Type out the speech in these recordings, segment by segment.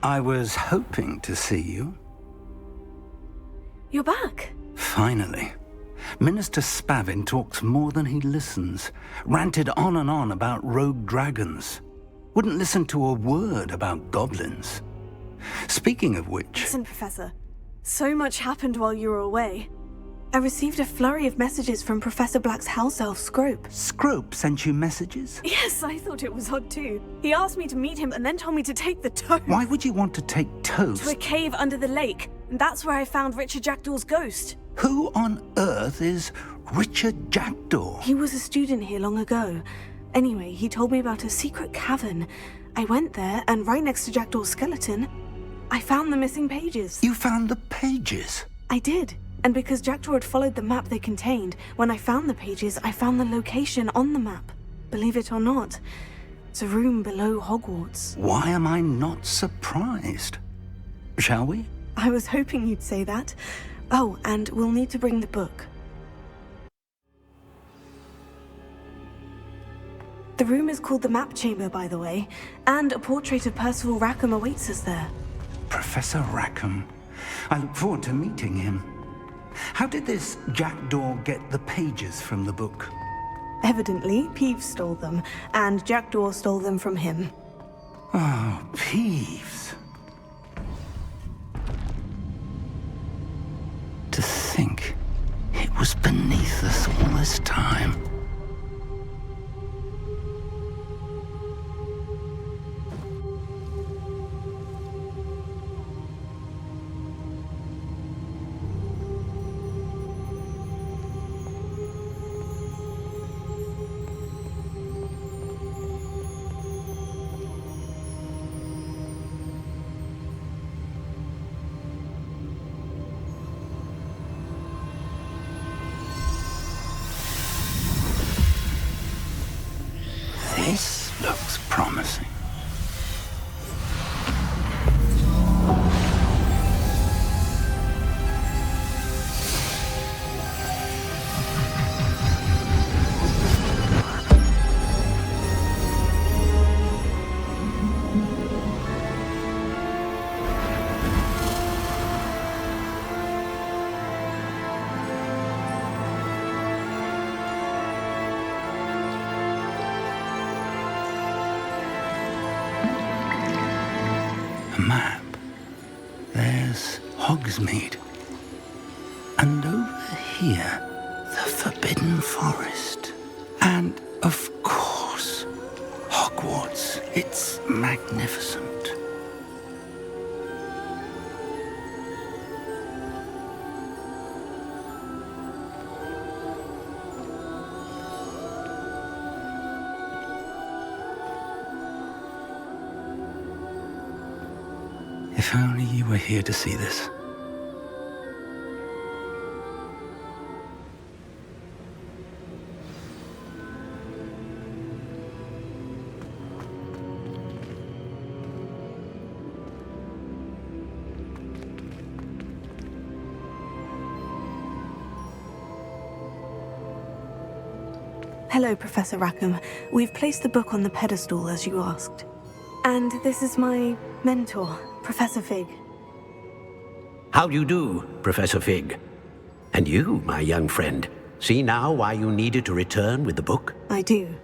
I was hoping to see you. You're back. Finally. Minister Spavin talks more than he listens. Ranted on and on about rogue dragons. Wouldn't listen to a word about goblins. Speaking of which... Listen, Professor. So much happened while you were away. I received a flurry of messages from Professor Black's house elf, Scrope. Scrope sent you messages? Yes, I thought it was odd too. He asked me to meet him and then told me to take the toast. Why would you want to take toast? To a cave under the lake. And that's where I found Richard Jackdaw's ghost. Who on earth is Richard Jackdaw? He was a student here long ago. Anyway, he told me about a secret cavern. I went there, and right next to Jackdaw's skeleton, I found the missing pages. You found the pages? I did. And because Jackdaw had followed the map they contained, when I found the pages, I found the location on the map. Believe it or not, it's a room below Hogwarts. Why am I not surprised? Shall we? I was hoping you'd say that. Oh, and we'll need to bring the book. The room is called the Map Chamber, by the way, and a portrait of Percival Rackham awaits us there. Professor Rackham. I look forward to meeting him. How did this Jackdaw get the pages from the book? Evidently, Peeves stole them, and Jackdaw stole them from him. Oh, Peeves. To think it was beneath us all this time. This looks promising. Map. There's Hogsmeade. And over here, the Forbidden Forest. And, of course, Hogwarts. It's magnificent. If only you were here to see this. Hello, Professor Rackham. We've placed the book on the pedestal, as you asked. And this is my mentor, Professor Fig. How do you do, Professor Fig? And you, my young friend, see now why you needed to return with the book? I do.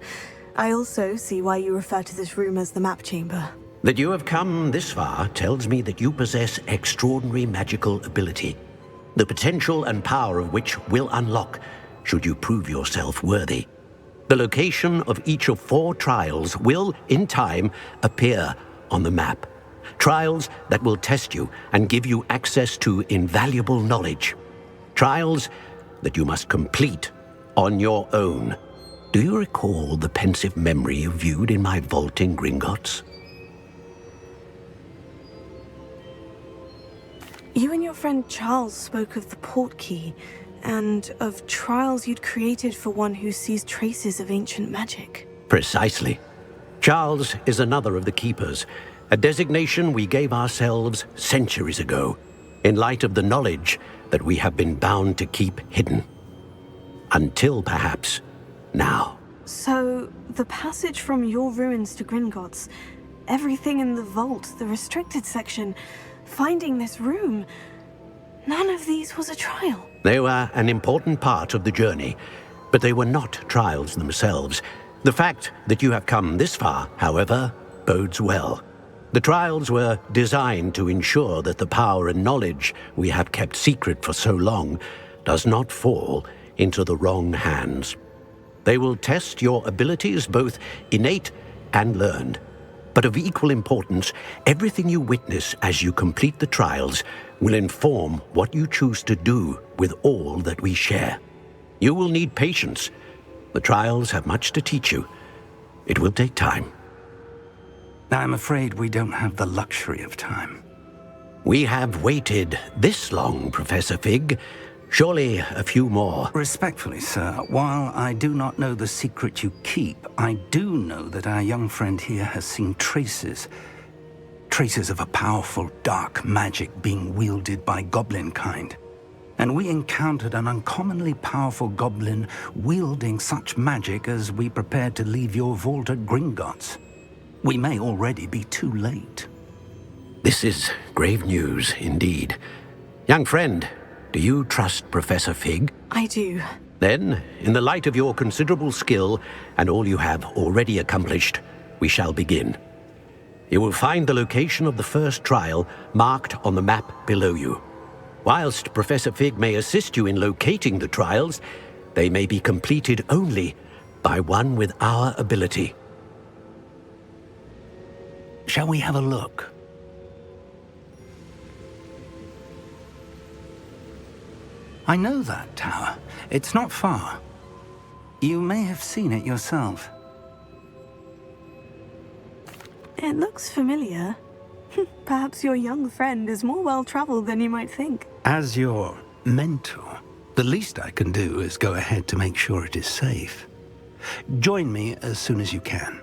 I also see why you refer to this room as the Map Chamber. That you have come this far tells me that you possess extraordinary magical ability, the potential and power of which will unlock should you prove yourself worthy. The location of each of 4 trials will, in time, appear on the map. Trials that will test you and give you access to invaluable knowledge. Trials that you must complete on your own. Do you recall the pensive memory you viewed in my vault in Gringotts? You and your friend Charles spoke of the portkey, and of trials you'd created for one who sees traces of ancient magic. Precisely. Charles is another of the Keepers, a designation we gave ourselves centuries ago, in light of the knowledge that we have been bound to keep hidden. Until, perhaps, now. So, the passage from your ruins to Gringotts, everything in the vault, the restricted section, finding this room. None of these was a trial. They were an important part of the journey, but they were not trials themselves. The fact that you have come this far, however, bodes well. The trials were designed to ensure that the power and knowledge we have kept secret for so long does not fall into the wrong hands. They will test your abilities, both innate and learned. But of equal importance, everything you witness as you complete the trials will inform what you choose to do with all that we share. You will need patience. The trials have much to teach you. It will take time. I'm afraid we don't have the luxury of time. We have waited this long, Professor Fig. Surely a few more. Respectfully, sir, while I do not know the secret you keep, I do know that our young friend here has seen traces of a powerful dark magic being wielded by goblin kind. And we encountered an uncommonly powerful goblin wielding such magic as we prepared to leave your vault at Gringotts. We may already be too late. This is grave news indeed. Young friend, do you trust Professor Fig? I do. Then, in the light of your considerable skill and all you have already accomplished, we shall begin. You will find the location of the first trial marked on the map below you. Whilst Professor Fig may assist you in locating the trials, they may be completed only by one with our ability. Shall we have a look? I know that tower. It's not far. You may have seen it yourself. It looks familiar. Perhaps your young friend is more well-traveled than you might think. As your mentor, the least I can do is go ahead to make sure it is safe. Join me as soon as you can.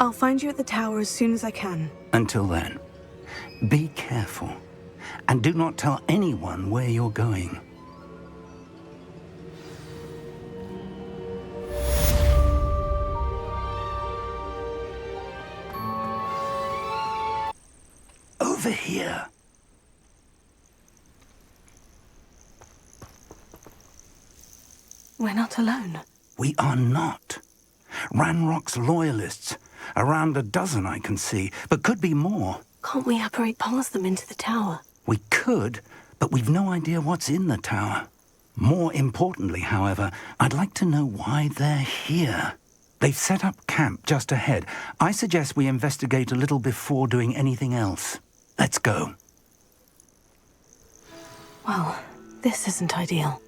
I'll find you at the tower as soon as I can. Until then, be careful. And do not tell anyone where you're going. Over here. We're not alone. We are not. Ranrock's loyalists. Around a dozen I can see, but could be more. Can't we apparate past them into the tower? We could, but we've no idea what's in the tower. More importantly, however, I'd like to know why they're here. They've set up camp just ahead. I suggest we investigate a little before doing anything else. Let's go. Well, this isn't ideal.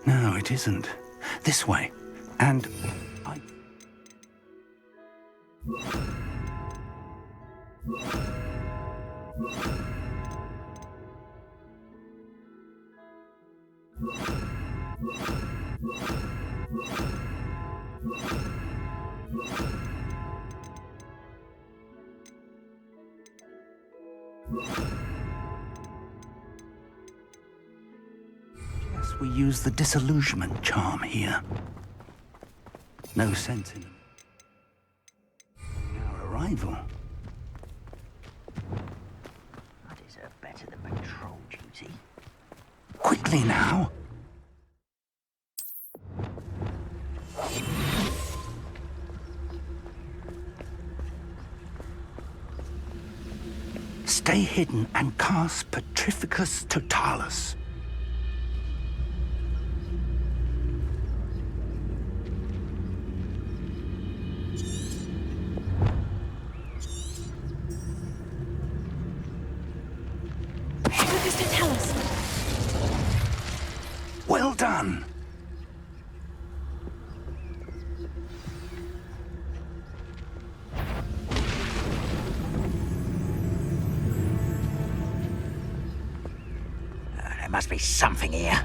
No, it isn't. This way. And yes, we use the disillusionment charm here. No sense in our arrival. I deserve better than patrol duty. Quickly now. Stay hidden and cast Petrificus Totalis. Well done. There must be something here.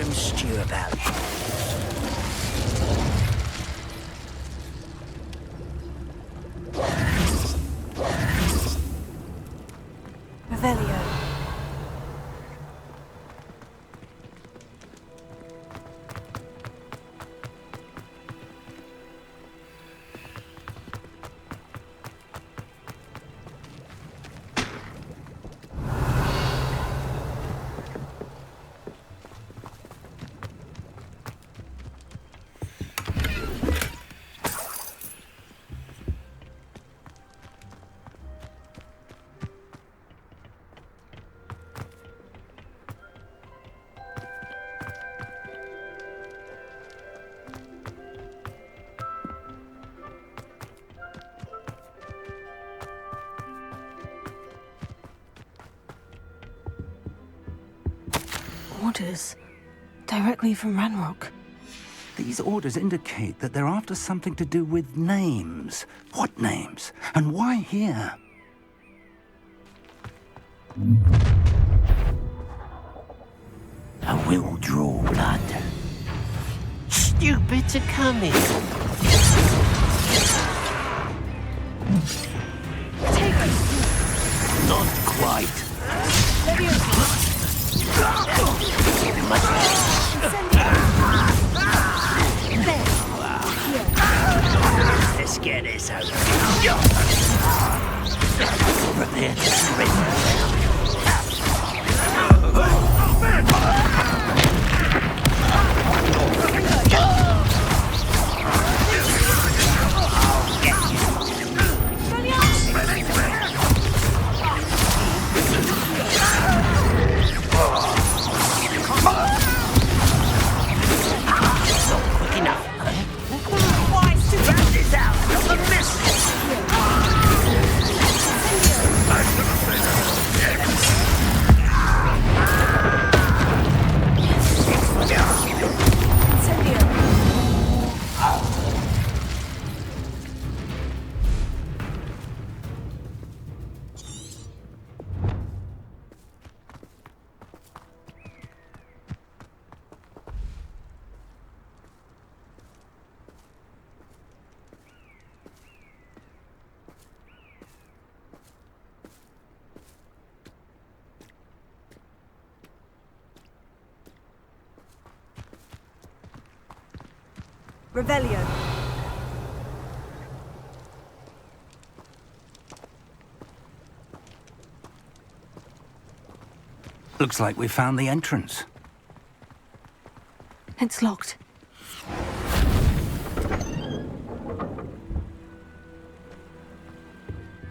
some stew about it. Revelio. Orders. Directly from Ranrock. These orders indicate that they're after something to do with names. What names? And why here? I will draw blood. Stupids are coming. Take us! Not quite. Let's get this over. Prepare to surrender. Revelio. Looks like we found the entrance. It's locked.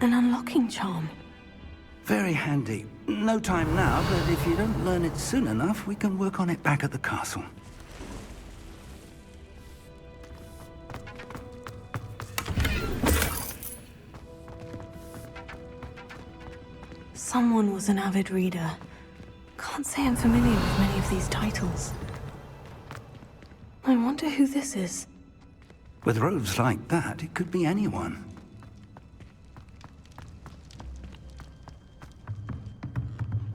An unlocking charm. Very handy. No time now, but if you don't learn it soon enough, we can work on it back at the castle. Someone was an avid reader. Can't say I'm familiar with many of these titles. I wonder who this is. With robes like that, it could be anyone.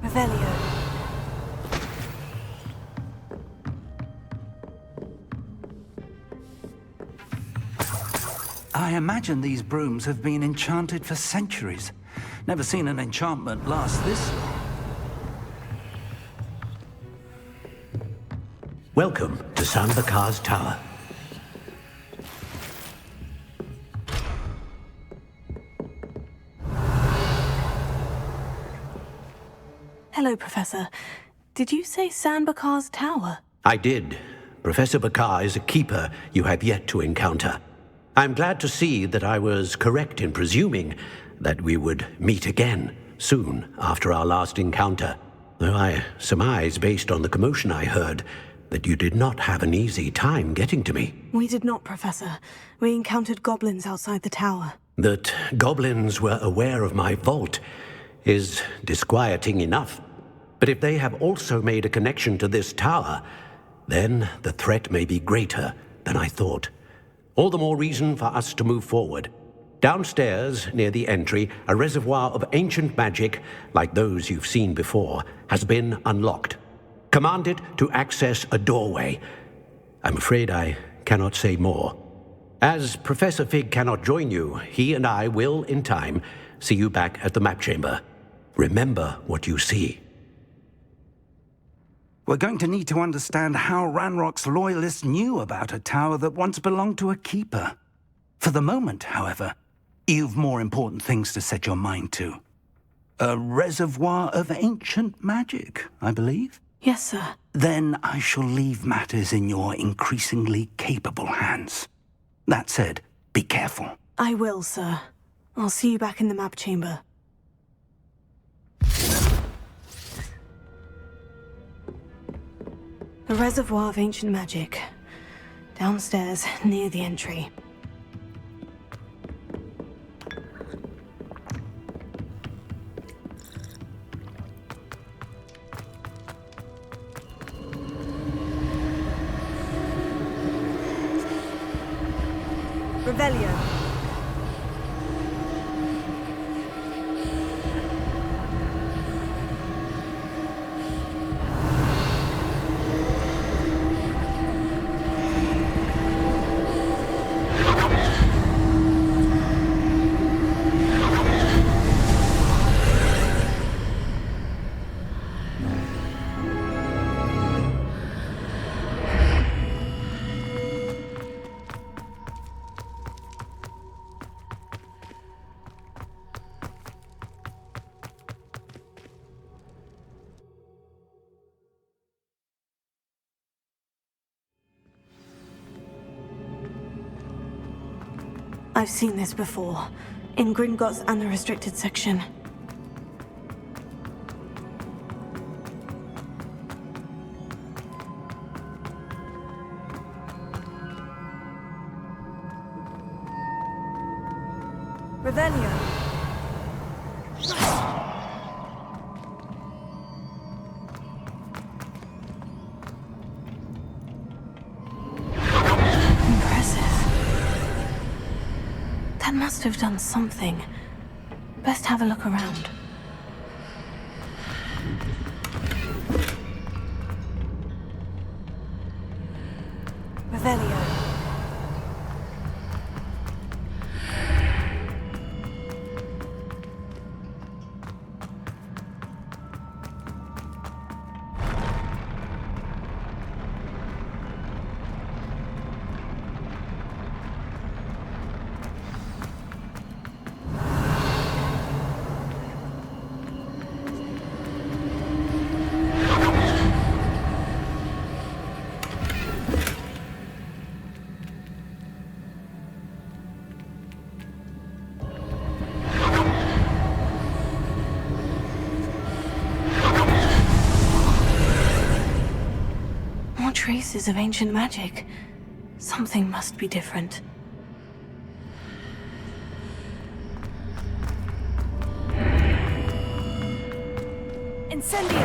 Revelio. I imagine these brooms have been enchanted for centuries. Never seen an enchantment last this long. Welcome to Sanbakar's Tower. Hello, Professor. Did you say Sanbakar's Tower? I did. Professor Bakar is a keeper you have yet to encounter. I'm glad to see that I was correct in presuming that we would meet again soon after our last encounter, though I surmise, based on the commotion I heard, that you did not have an easy time getting to me. We did not, Professor. We encountered goblins outside the tower. That goblins were aware of my vault is disquieting enough. But if they have also made a connection to this tower, then the threat may be greater than I thought. All the more reason for us to move forward. Downstairs, near the entry, a reservoir of ancient magic, like those you've seen before, has been unlocked. Command it to access a doorway. I'm afraid I cannot say more. As Professor Fig cannot join you, he and I will, in time, see you back at the map chamber. Remember what you see. We're going to need to understand how Ranrock's loyalists knew about a tower that once belonged to a keeper. For the moment, however, you've more important things to set your mind to. A reservoir of ancient magic, I believe? Yes, sir. Then I shall leave matters in your increasingly capable hands. That said, be careful. I will, sir. I'll see you back in the map chamber. A reservoir of ancient magic. Downstairs, near the entry. Revelio. I've seen this before, in Gringotts and the restricted section. Revelio. Must have done something. Best have a look around. Revelio. Traces of ancient magic. Something must be different. Incendio!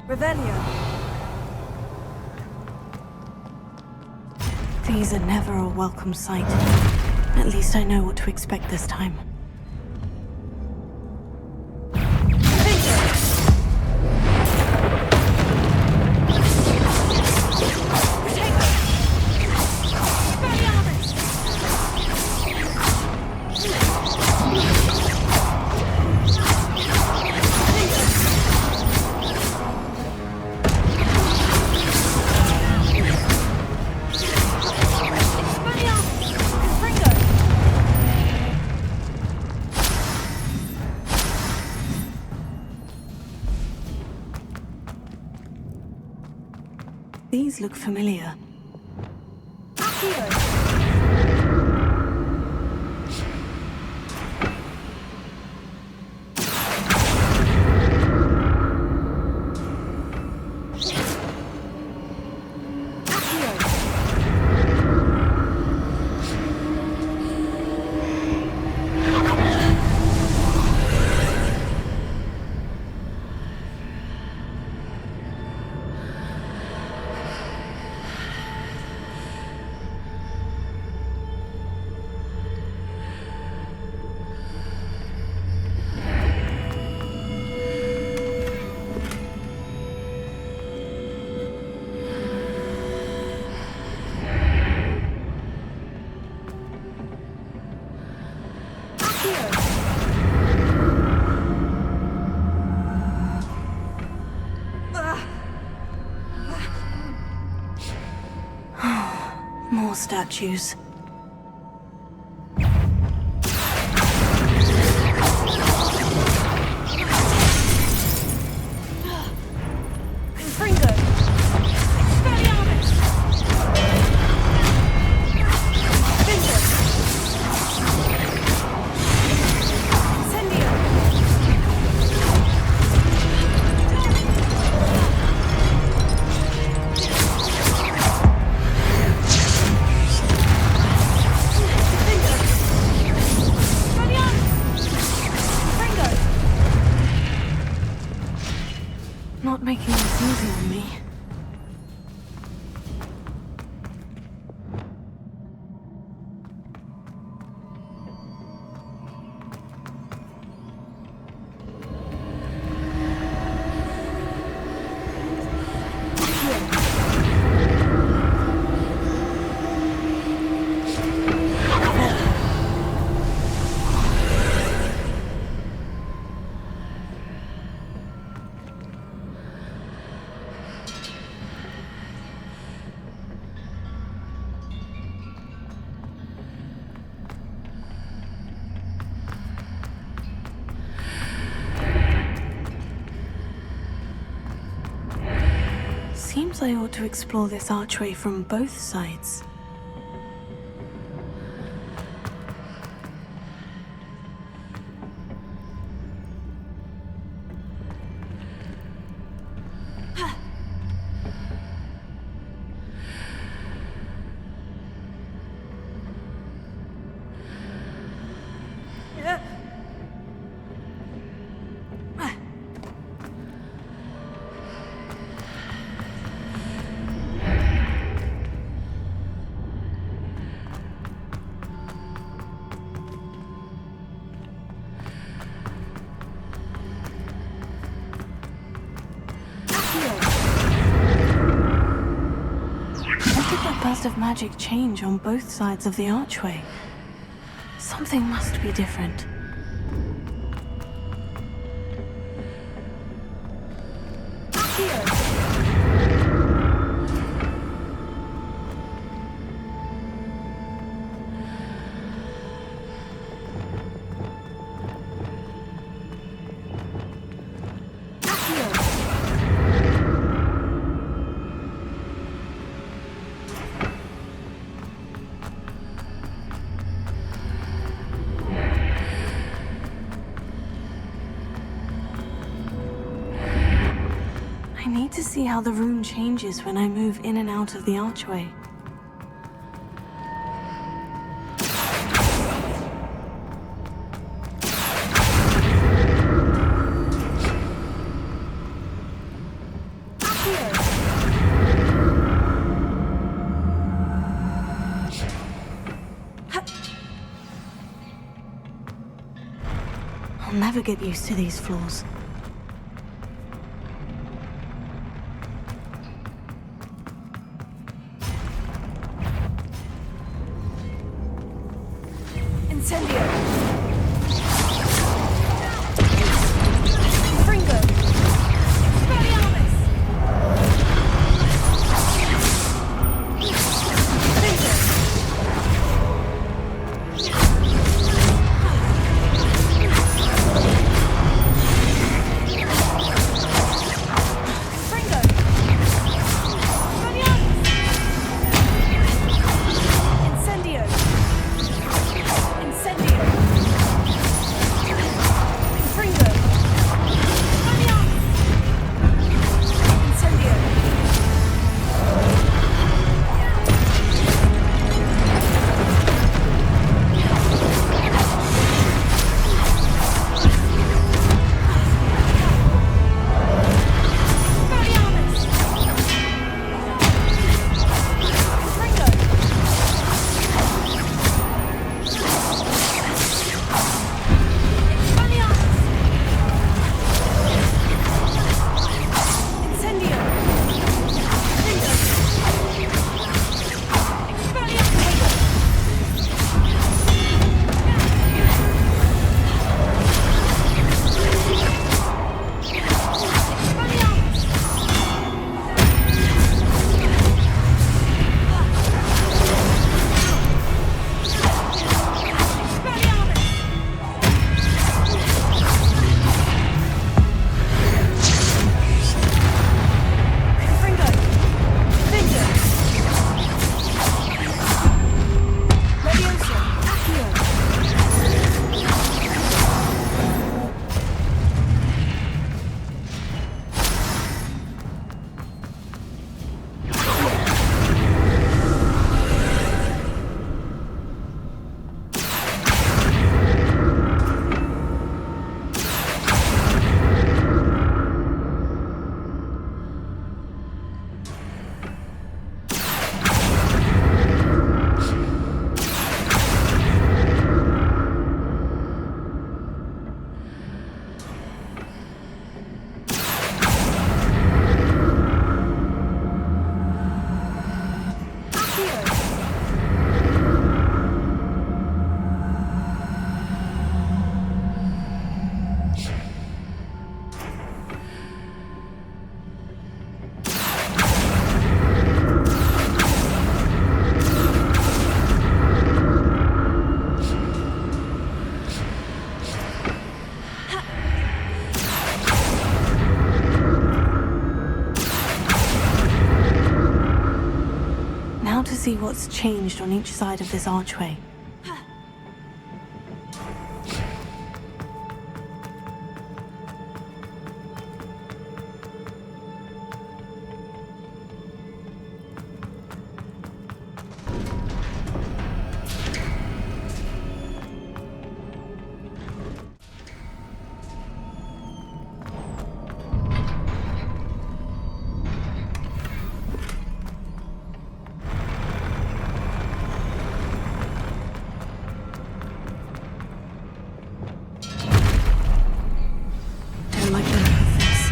Revelio. These are never a welcome sight. At least I know what to expect this time. These look familiar. More statues. Not making this easy on me. Seems I ought to explore this archway from both sides. Burst of magic change on both sides of the archway. Something must be different. I need to see how the room changes when I move in and out of the archway. I'll never get used to these floors. Incendio! What's changed on each side of this archway? Don't like the look of this.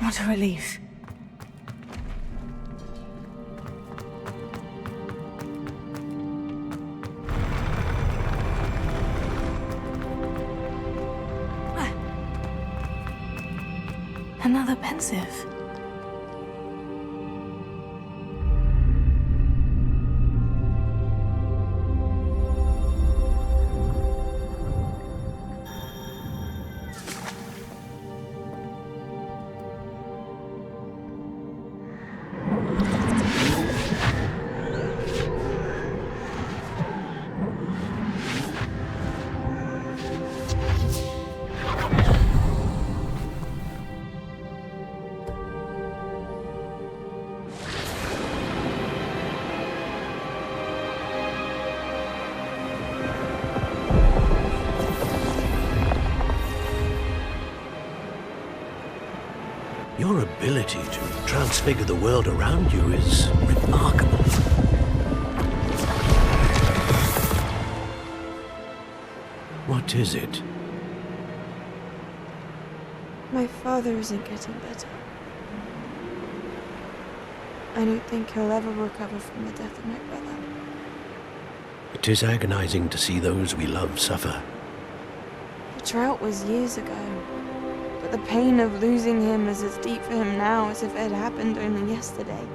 What a relief. Another pensive. Your ability to transfigure the world around you is remarkable. What is it? My father isn't getting better. I don't think he'll ever recover from the death of my brother. It is agonizing to see those we love suffer. The drought was years ago, but the pain of losing him is as deep for him now as if it had happened only yesterday.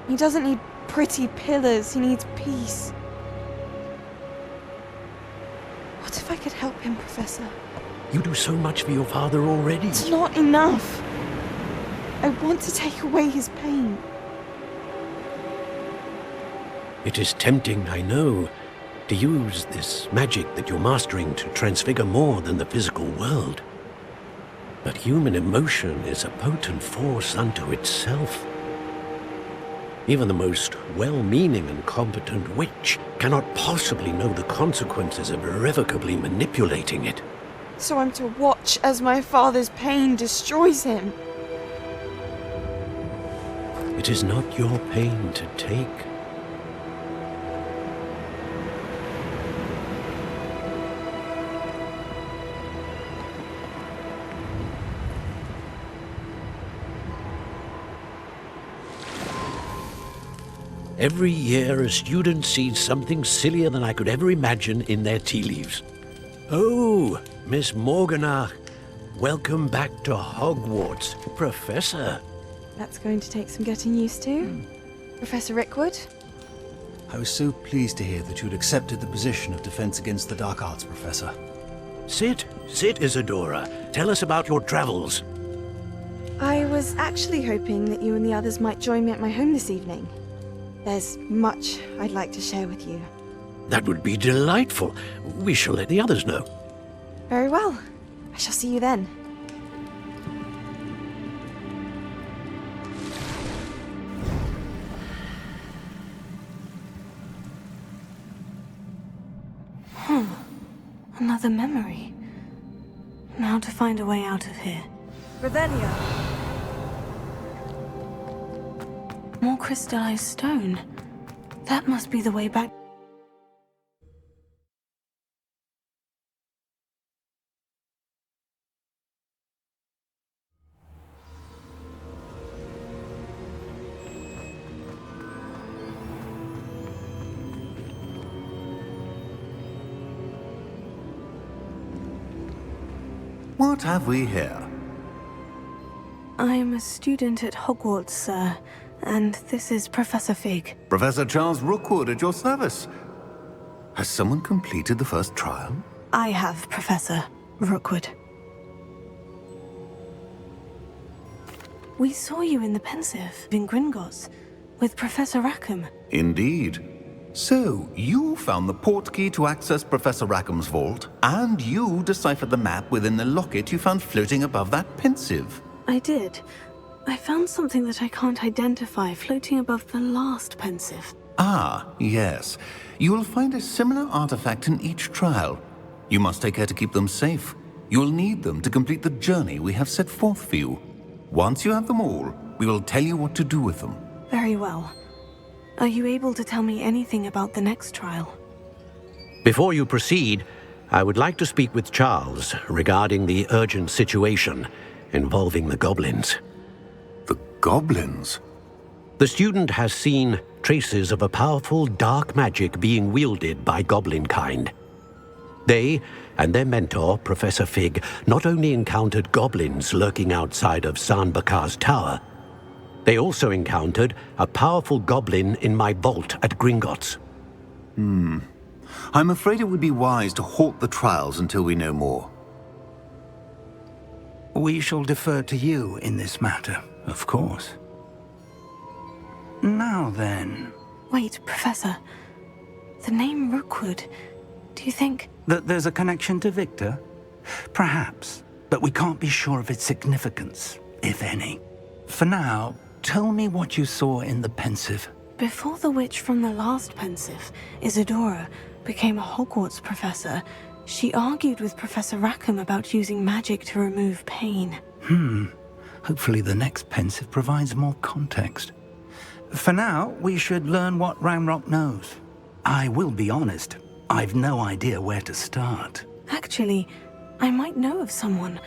He doesn't need pretty pillars, he needs peace. What if I could help him, Professor? You do so much for your father already. It's not enough. I want to take away his pain. It is tempting, I know, to use this magic that you're mastering to transfigure more than the physical world. But human emotion is a potent force unto itself. Even the most well-meaning and competent witch cannot possibly know the consequences of irrevocably manipulating it. So I'm to watch as my father's pain destroys him. It is not your pain to take. Every year, a student sees something sillier than I could ever imagine in their tea leaves. Oh, Miss Morganach, welcome back to Hogwarts, Professor. That's going to take some getting used to. Professor Rickwood? I was so pleased to hear that you'd accepted the position of Defense Against the Dark Arts, Professor. Sit, Isadora. Tell us about your travels. I was actually hoping that you and the others might join me at my home this evening. There's much I'd like to share with you. That would be delightful. We shall let the others know. Very well. I shall see you then. Another memory. Now to find a way out of here. Revelio. More crystallized stone. That must be the way back. What have we here? I'm a student at Hogwarts, sir, and this is Professor Fig. Professor Charles Rookwood at your service. Has someone completed the first trial? I have, Professor Rookwood. We saw you in the Pensive in Gringotts with Professor Rackham. Indeed. So, you found the portkey to access Professor Rackham's vault, and you deciphered the map within the locket you found floating above that Pensive. I did. I found something that I can't identify floating above the last Pensive. Ah, yes. You will find a similar artifact in each trial. You must take care to keep them safe. You'll need them to complete the journey we have set forth for you. Once you have them all, we will tell you what to do with them. Very well. Are you able to tell me anything about the next trial? Before you proceed, I would like to speak with Charles regarding the urgent situation involving the goblins. The goblins? The student has seen traces of a powerful dark magic being wielded by goblin kind. They and their mentor, Professor Fig, not only encountered goblins lurking outside of San Bakar's tower, they also encountered a powerful goblin in my vault at Gringotts. I'm afraid it would be wise to halt the trials until we know more. We shall defer to you in this matter, of course. Now then... Wait, Professor. The name Rookwood. Do you think... That there's a connection to Victor? Perhaps, but we can't be sure of its significance, if any. For now, tell me what you saw in the Pensive. Before the witch from the last Pensive, Isadora, became a Hogwarts professor, she argued with Professor Rackham about using magic to remove pain. Hopefully the next Pensive provides more context. For now, we should learn what Ranrock knows. I will be honest, I've no idea where to start. Actually, I might know of someone.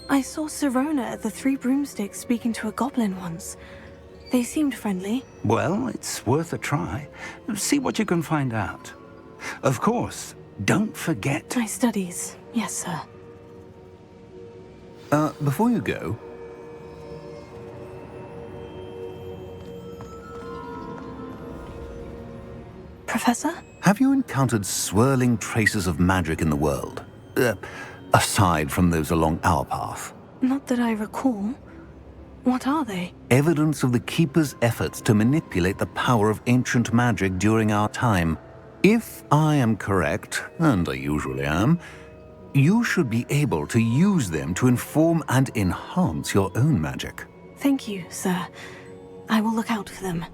I saw Sirona at the Three Broomsticks speaking to a goblin once. They seemed friendly. Well, it's worth a try. See what you can find out. Of course, don't forget... My studies, yes, sir. Before you go... Professor? Have you encountered swirling traces of magic in the world? Aside from those along our path? Not that I recall. What are they? Evidence of the Keeper's efforts to manipulate the power of ancient magic during our time. If I am correct, and I usually am, you should be able to use them to inform and enhance your own magic. Thank you, sir. I will look out for them.